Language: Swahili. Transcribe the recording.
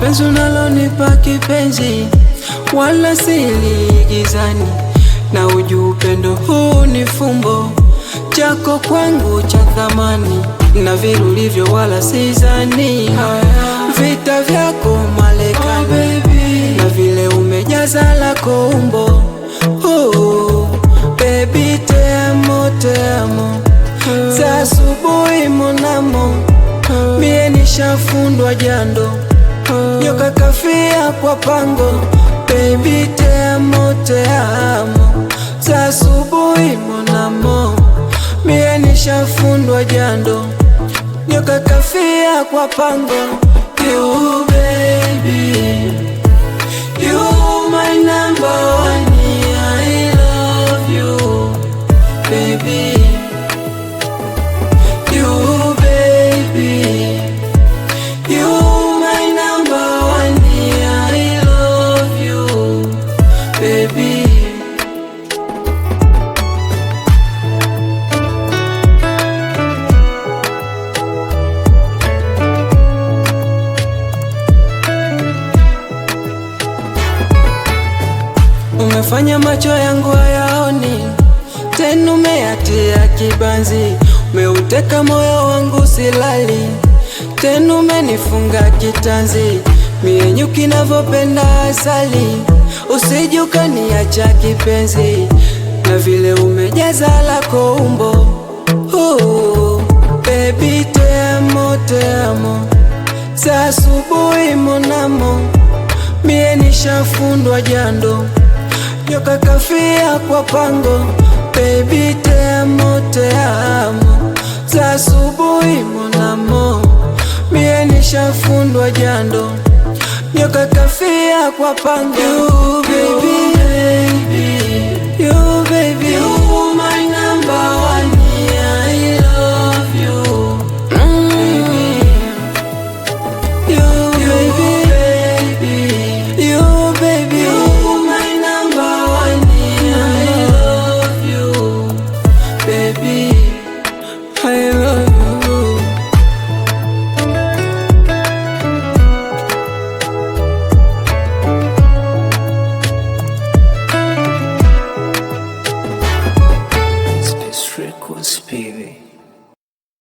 penzi unalonipa kipenzi, wala sili gizani, na ujua upendo huu ni fumbo chako kwangu cha thamani, na vile ulivyo wala sizani vita vyako Marekani, na vile umejaza lako umbo. Baby te amo, za asubuhi monamo, mie nishafundwa jando, nyoka kafia kwa pango. Baby te amo, za asubuhi monamo, mie nishafundwa jando, nyoka kafia kwa pango. You baby, you my number one, I love you baby. You baby, you my number one, I love you baby. Umefanya macho yangu hayaoni tena, umeyatia kibanzi, umeuteka moyo wangu silali tena, umenifunga kitanzi, mie nyuki navyopenda asali, usije ukaniacha kipenzi, na vile umejaza lako umbo. Baby te amo, za asubuhi monamo, mie nishafundwa jando, nyoka kafia kwa pango. Baby te amo, za asubuhi monamo, mie nishafundwa jando, nyoka kafia kwa pango. You baby, you baby,